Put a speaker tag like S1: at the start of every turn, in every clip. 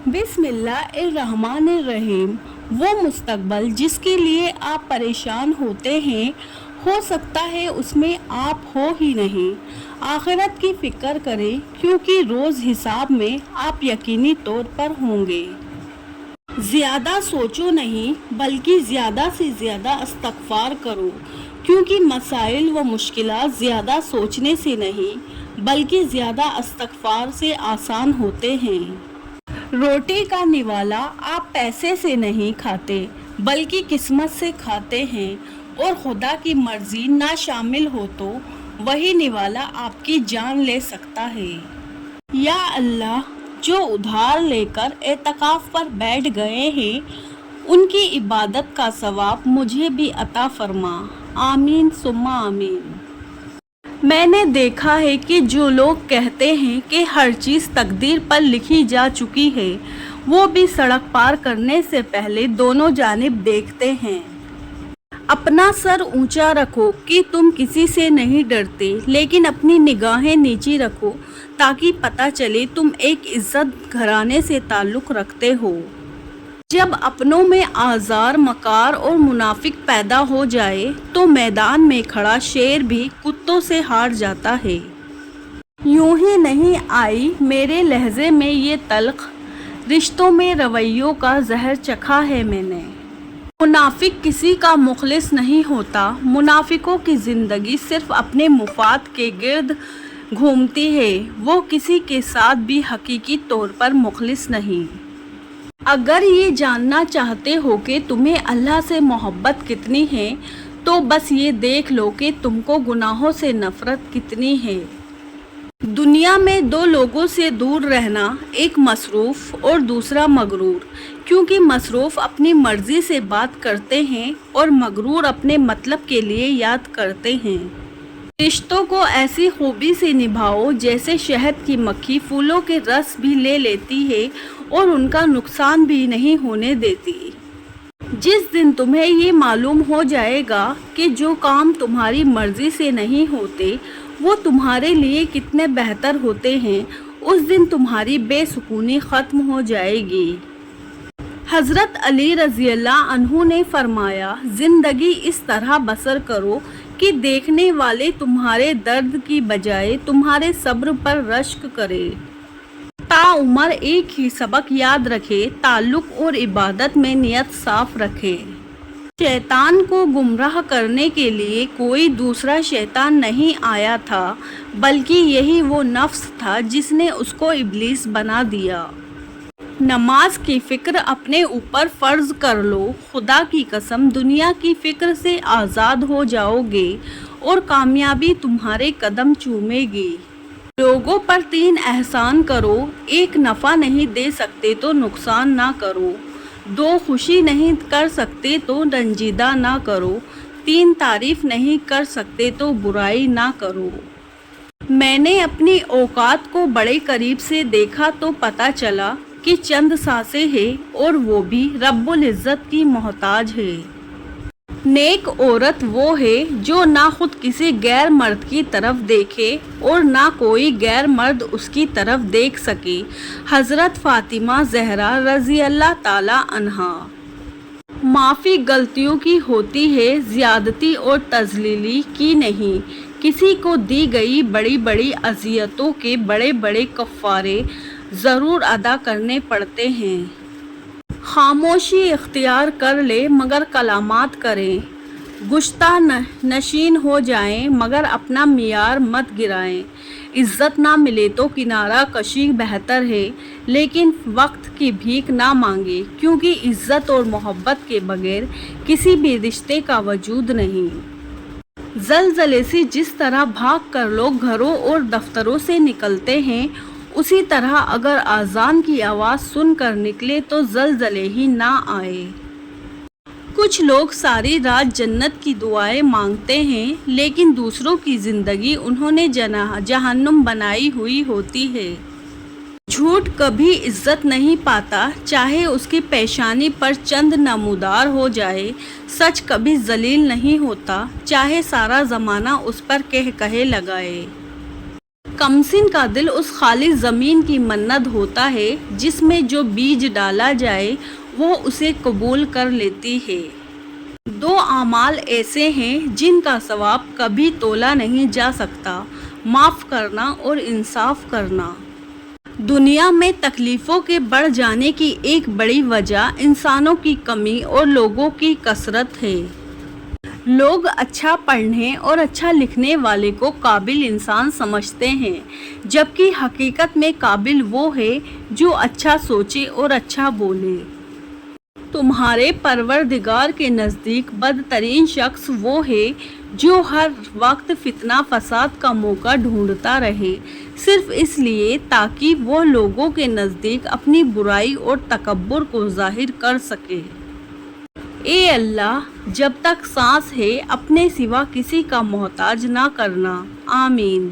S1: बिस्मिल्लाहिर्रहमानिर्रहीम। वो मुस्तकबल जिसके लिए आप परेशान होते हैं, हो सकता है उसमें आप हो ही नहीं। आखिरत की फ़िक्र करें, क्योंकि रोज़ हिसाब में आप यकीनी तौर पर होंगे। ज़्यादा सोचो नहीं, बल्कि ज़्यादा से ज़्यादा इस्तग़फ़ार करो, क्योंकि मसाइल व मुश्किलात ज़्यादा सोचने से नहीं, बल्कि ज़्यादा इस्तग़फ़ार से आसान होते हैं। रोटी का निवाला आप पैसे से नहीं खाते, बल्कि किस्मत से खाते हैं, और खुदा की मर्ज़ी ना शामिल हो तो वही निवाला आपकी जान ले सकता है। या अल्लाह, जो उधार लेकर एतकाफ़ पर बैठ गए हैं, उनकी इबादत का सवाब मुझे भी अता फरमा। आमीन सुम्मा आमीन। मैंने देखा है कि जो लोग कहते हैं कि हर चीज़ तकदीर पर लिखी जा चुकी है, वो भी सड़क पार करने से पहले दोनों जानिब देखते हैं। अपना सर ऊंचा रखो कि तुम किसी से नहीं डरते, लेकिन अपनी निगाहें नीची रखो ताकि पता चले तुम एक इज्जत घराने से ताल्लुक़ रखते हो। जब अपनों में आज़ार, मकार और मुनाफिक पैदा हो जाए तो मैदान में खड़ा शेर भी कुत्तों से हार जाता है। यूं ही नहीं आई मेरे लहजे में ये तल्ख, रिश्तों में रवैयों का जहर चखा है मैंने। मुनाफिक किसी का मुखलिस नहीं होता, मुनाफिकों की ज़िंदगी सिर्फ अपने मुफाद के गिर्द घूमती है, वो किसी के साथ भी हकीकी तौर पर मुखलिस नहीं। अगर ये जानना चाहते हो कि तुम्हें अल्लाह से मोहब्बत कितनी है, तो बस ये देख लो कि तुमको गुनाहों से नफ़रत कितनी है। दुनिया में दो लोगों से दूर रहना, एक मसरूफ़ और दूसरा मगरूर, क्योंकि मसरूफ़ अपनी मर्ज़ी से बात करते हैं और मगरूर अपने मतलब के लिए याद करते हैं। रिश्तों को ऐसी खूबी से निभाओ जैसे शहद की मक्खी फूलों के रस भी ले लेती है और उनका नुकसान भी नहीं होने देती। जिस दिन तुम्हें ये मालूम हो जाएगा कि जो काम तुम्हारी मर्ज़ी से नहीं होते वो तुम्हारे लिए कितने बेहतर होते हैं, उस दिन तुम्हारी बेसुकूनी ख़त्म हो जाएगी। हज़रत अली रज़ियल्लाहु अन्हु ने फरमाया, ज़िंदगी इस तरह बसर करो कि देखने वाले तुम्हारे दर्द की बजाय तुम्हारे सब्र पर रश्क करे। ताउम्र एक ही सबक याद रखे, ताल्लुक़ और इबादत में नियत साफ रखे। शैतान को गुमराह करने के लिए कोई दूसरा शैतान नहीं आया था, बल्कि यही वो नफ्स था जिसने उसको इब्लीस बना दिया। नमाज की फ़िक्र अपने ऊपर फ़र्ज़ कर लो, खुदा की कसम दुनिया की फ़िक्र से आज़ाद हो जाओगे और कामयाबी तुम्हारे कदम चूमेगी। लोगों पर 3 एहसान करो, 1 नफ़ा नहीं दे सकते तो नुकसान ना करो, 2 खुशी नहीं कर सकते तो रंजीदा ना करो, 3 तारीफ़ नहीं कर सकते तो बुराई ना करो। मैंने अपनी औकात को बड़े करीब से देखा तो पता चला कि चंद सांसें हैं और वो भी रब्बुल इज़्ज़त की मोहताज है। नेक औरत वो है जो ना खुद किसी गैर मर्द की तरफ देखे और ना कोई गैर मर्द उसकी तरफ देख सके। हज़रत फ़ातिमा ज़हरा रज़ी अल्लाह ताला अन्हा। माफ़ी गलतियों की होती है, ज़्यादती और तज़लीली की नहीं। किसी को दी गई बड़ी बड़ी अज़ियतों के बड़े बड़े कफ़ारे ज़रूर अदा करने पड़ते हैं। खामोशी इख्तियार कर ले मगर कलामात करें, गुश्ता नशीन हो जाएं मगर अपना मियार मत गिराएं। इज़्ज़त ना मिले तो किनारा कशी बेहतर है, लेकिन वक्त की भीख ना मांगे, क्योंकि इज़्ज़त और मोहब्बत के बगैर किसी भी रिश्ते का वजूद नहीं। ज़लज़ले से जिस तरह भाग कर लोग घरों और दफ्तरों से निकलते हैं, उसी तरह अगर आज़ान की आवाज़ सुनकर निकले तो ज़लज़ले ही ना आए। कुछ लोग सारी रात जन्नत की दुआएं मांगते हैं, लेकिन दूसरों की ज़िंदगी उन्होंने जहन्नुम बनाई हुई होती है। झूठ कभी इज़्ज़त नहीं पाता, चाहे उसकी पेशानी पर चंद नमूदार हो जाए। सच कभी जलील नहीं होता, चाहे सारा ज़माना उस पर कह कहे लगाए। کمسن کا دل اس خالی زمین کی منت ہوتا ہے جس میں جو بیج ڈالا جائے وہ اسے قبول کر لیتی ہے۔ دو اعمال ایسے ہیں جن کا ثواب کبھی تولا نہیں جا سکتا، معاف کرنا اور انصاف کرنا۔ دنیا میں تکلیفوں کے بڑھ جانے کی ایک بڑی وجہ انسانوں کی کمی اور لوگوں کی کثرت ہے۔ لوگ اچھا پڑھنے اور اچھا لکھنے والے کو قابل انسان سمجھتے ہیں، جبکہ حقیقت میں قابل وہ ہے جو اچھا سوچے اور اچھا بولے۔ تمہارے پروردگار کے نزدیک بدترین شخص وہ ہے جو ہر وقت فتنہ فساد کا موقع ڈھونڈتا رہے، صرف اس لیے تاکہ وہ لوگوں کے نزدیک اپنی برائی اور تکبر کو ظاہر کر سکے۔ اے اللہ، جب تک سانس ہے اپنے سوا کسی کا محتاج نہ کرنا، آمین۔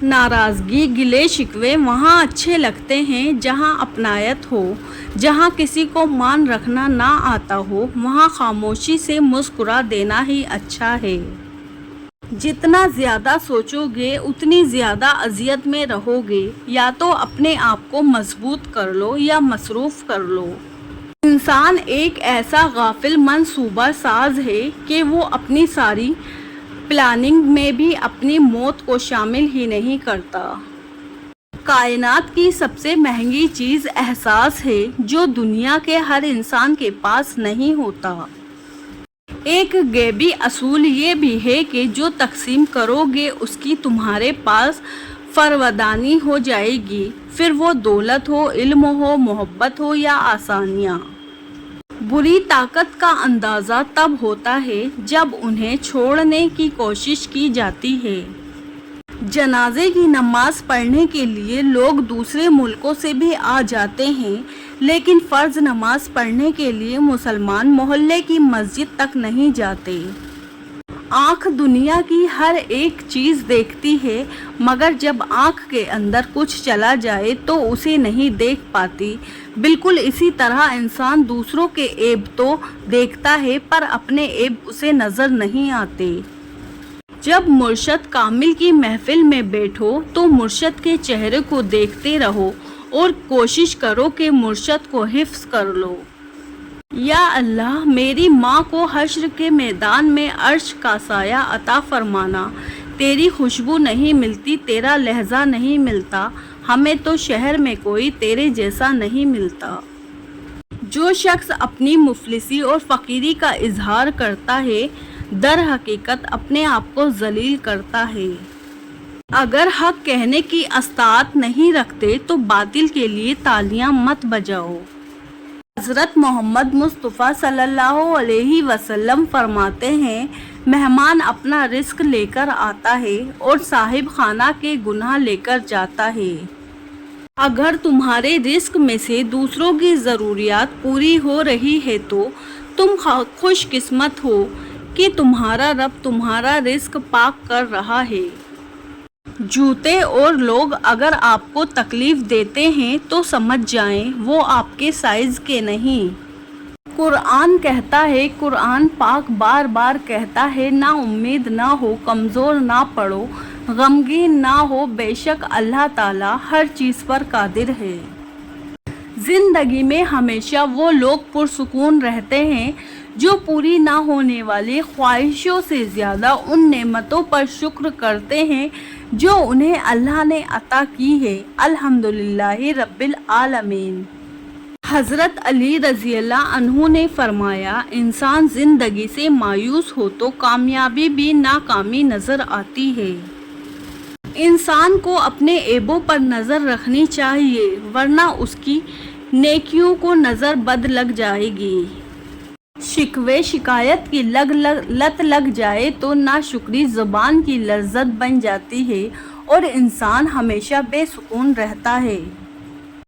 S1: ناراضگی، گلے شکوے وہاں اچھے لگتے ہیں جہاں اپنائیت ہو۔ جہاں کسی کو مان رکھنا نہ آتا ہو وہاں خاموشی سے مسکرا دینا ہی اچھا ہے۔ جتنا زیادہ سوچو گے اتنی زیادہ اذیت میں رہو گے، یا تو اپنے آپ کو مضبوط کر لو یا مصروف کر لو۔ انسان ایک ایسا غافل منصوبہ ساز ہے کہ وہ اپنی ساری پلاننگ میں بھی اپنی موت کو شامل ہی نہیں کرتا۔ کائنات کی سب سے مہنگی چیز احساس ہے جو دنیا کے ہر انسان کے پاس نہیں ہوتا۔ ایک غیبی اصول یہ بھی ہے کہ جو تقسیم کرو گے اس کی تمہارے پاس فرودانی ہو جائے گی، پھر وہ دولت ہو، علم ہو، محبت ہو یا آسانیاں۔ بری طاقت کا اندازہ تب ہوتا ہے جب انہیں چھوڑنے کی کوشش کی جاتی ہے۔ جنازے کی نماز پڑھنے کے لیے لوگ دوسرے ملکوں سے بھی آ جاتے ہیں، لیکن فرض نماز پڑھنے کے لیے مسلمان محلے کی مسجد تک نہیں جاتے۔ آنکھ دنیا کی ہر ایک چیز دیکھتی ہے، مگر جب آنکھ کے اندر کچھ چلا جائے تو اسے نہیں دیکھ پاتی۔ بالکل اسی طرح انسان دوسروں کے عیب تو دیکھتا ہے پر اپنے عیب اسے نظر نہیں آتے۔ جب مرشد کامل کی محفل میں بیٹھو تو مرشد کے چہرے کو دیکھتے رہو اور کوشش کرو کہ مرشد کو حفظ کر لو۔ یا اللہ، میری ماں کو حشر کے میدان میں عرش کا سایہ عطا فرمانا۔ تیری خوشبو نہیں ملتی، تیرا لہجہ نہیں ملتا، ہمیں تو شہر میں کوئی تیرے جیسا نہیں ملتا۔ جو شخص اپنی مفلسی اور فقیری کا اظہار کرتا ہے در حقیقت اپنے آپ کو ذلیل کرتا ہے۔ اگر حق کہنے کی استطاعت نہیں رکھتے تو باطل کے لیے تالیاں مت بجاؤ۔ حضرت محمد مصطفیٰ صلی اللہ علیہ وسلم فرماتے ہیں، مہمان اپنا رزق لے کر آتا ہے اور صاحب خانہ کے گناہ لے کر جاتا ہے۔ اگر تمہارے رزق میں سے دوسروں کی ضروریات پوری ہو رہی ہے تو تم خوش قسمت ہو کہ تمہارا رب تمہارا رزق پاک کر رہا ہے۔ جوتے اور لوگ اگر آپ کو تکلیف دیتے ہیں تو سمجھ جائیں وہ آپ کے سائز کے نہیں۔ قرآن کہتا ہے، قرآن پاک بار بار کہتا ہے، نا امید نہ ہو، کمزور نہ پڑو، غمگین نہ ہو، بے شک اللہ تعالیٰ ہر چیز پر قادر ہے۔ زندگی میں ہمیشہ وہ لوگ پرسکون رہتے ہیں جو پوری نہ ہونے والی خواہشوں سے زیادہ ان نعمتوں پر شکر کرتے ہیں جو انہیں اللہ نے عطا کی ہے۔ الحمدللہ رب العالمین۔ حضرت علی رضی اللہ عنہ نے فرمایا، انسان زندگی سے مایوس ہو تو کامیابی بھی ناکامی نظر آتی ہے۔ انسان کو اپنے عیبوں پر نظر رکھنی چاہیے ورنہ اس کی نیکیوں کو نظر بد لگ جائے گی۔ شکوے شکایت کی لت لگ جائے تو ناشکری زبان کی لذت بن جاتی ہے اور انسان ہمیشہ بے سکون رہتا ہے۔